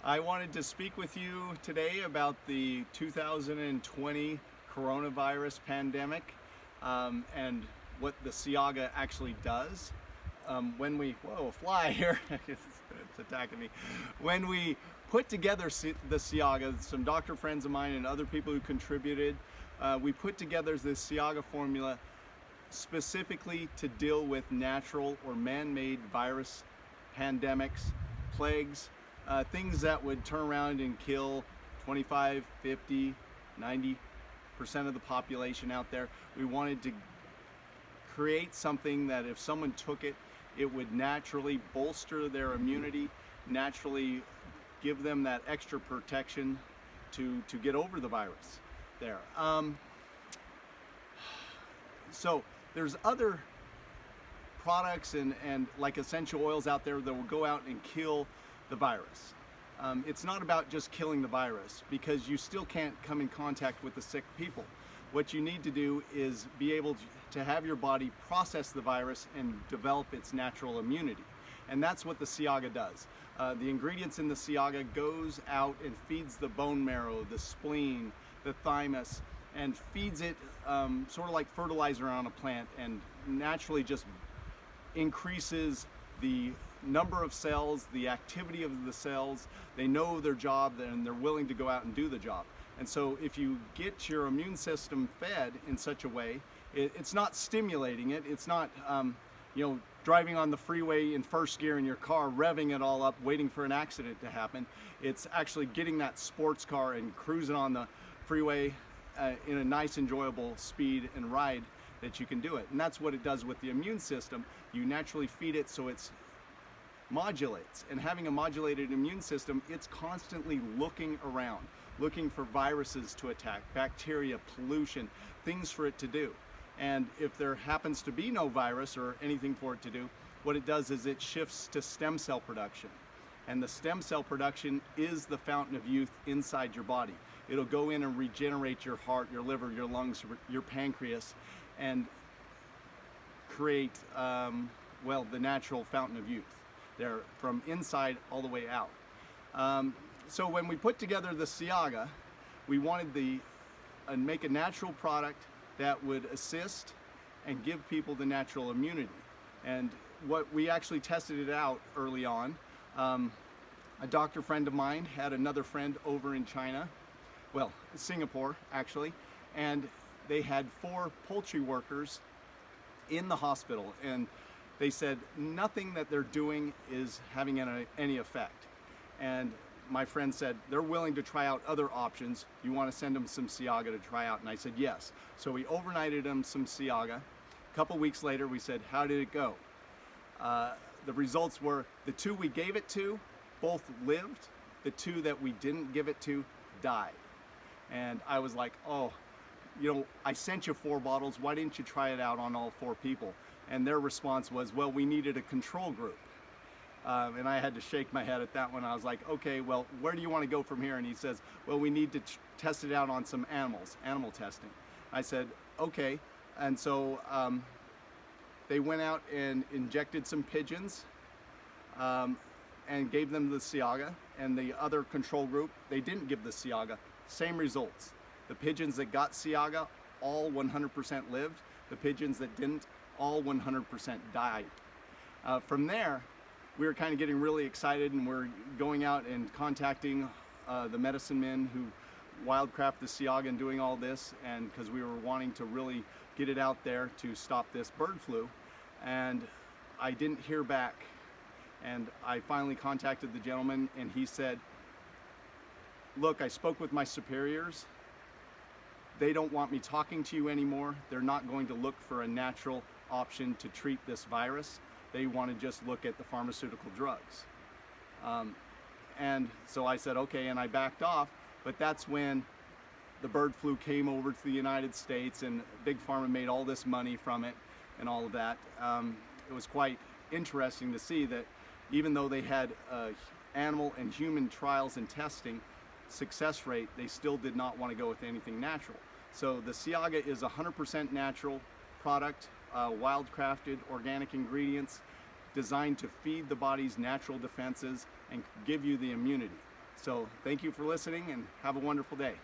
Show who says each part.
Speaker 1: I wanted to speak with you today about the 2020 coronavirus pandemic and what the Shiaqga actually does. Whoa, a fly here, it's attacking me. When we put together the Shiaqga, some doctor friends of mine and other people who contributed, we put together this Shiaqga formula specifically to deal with natural or man-made virus pandemics, plagues, things that would turn around and kill 25, 50, 90% of the population out there. We wanted to create something that if someone took it, it would naturally bolster their immunity, naturally give them that extra protection to get over the virus there. So there's other products and like essential oils out there that will go out and kill the virus. It's not about just killing the virus, because you still can't come in contact with the sick people. What you need to do is be able to have your body process the virus and develop its natural immunity. And that's what the Shiaqga does. The ingredients in the Shiaqga goes out and feeds the bone marrow, the spleen, the thymus, and feeds it sort of like fertilizer on a plant, and naturally just increases the number of cells, the activity of the cells. They know their job and they're willing to go out and do the job. And so if you get your immune system fed in such a way, it's not stimulating it, it's not driving on the freeway in first gear in your car, revving it all up, waiting for an accident to happen. It's actually getting that sports car and cruising on the freeway in a nice, enjoyable speed and ride that you can do it. And that's what it does with the immune system. You naturally feed it so it's modulates, and having a modulated immune system, it's constantly looking around, looking for viruses to attack, bacteria, pollution, things for it to do. And if there happens to be no virus or anything for it to do, what it does is it shifts to stem cell production. And the stem cell production is the fountain of youth inside your body. It'll go in and regenerate your heart, your liver, your lungs, your pancreas, and create, the natural fountain of youth. They're from inside all the way out. So when we put together the Shiaqga, we wanted make a natural product that would assist and give people the natural immunity. And what we actually tested it out early on. A doctor friend of mine had another friend over in China, Singapore actually, and they had 4 poultry workers in the hospital, and they said nothing that they're doing is having any effect. And my friend said they're willing to try out other options. You want to send them some Shiaqga to try out? And I said yes. So we overnighted them some Shiaqga. A couple weeks later we said, how did it go? The results were the 2 we gave it to both lived. The 2 that we didn't give it to died. And I was like, oh, I sent you 4 bottles. Why didn't you try it out on all 4 people? And their response was, well, we needed a control group. And I had to shake my head at that one. I was like, okay, well, where do you want to go from here? And he says, well, we need to test it out on some animals, animal testing. I said, okay. And so they went out and injected some pigeons and gave them the Shiaqga. And the other control group, they didn't give the Shiaqga. Same results. The pigeons that got Shiaqga, all 100% lived. The pigeons that didn't, all 100% died. From there, we were kind of getting really excited, and we're going out and contacting the medicine men who wildcraft the Shiaqga and doing all this, and because we were wanting to really get it out there to stop this bird flu. And I didn't hear back, and I finally contacted the gentleman, and he said, look, I spoke with my superiors. They don't want me talking to you anymore. They're not going to look for a natural option to treat this virus. They want to just look at the pharmaceutical drugs. And so I said, okay, and I backed off. But that's when the bird flu came over to the United States, and Big Pharma made all this money from it and all of that. It was quite interesting to see that even though they had animal and human trials and testing success rate, they still did not want to go with anything natural. So the Shiaqga is 100% natural product, wild-crafted organic ingredients designed to feed the body's natural defenses and give you the immunity. So thank you for listening and have a wonderful day.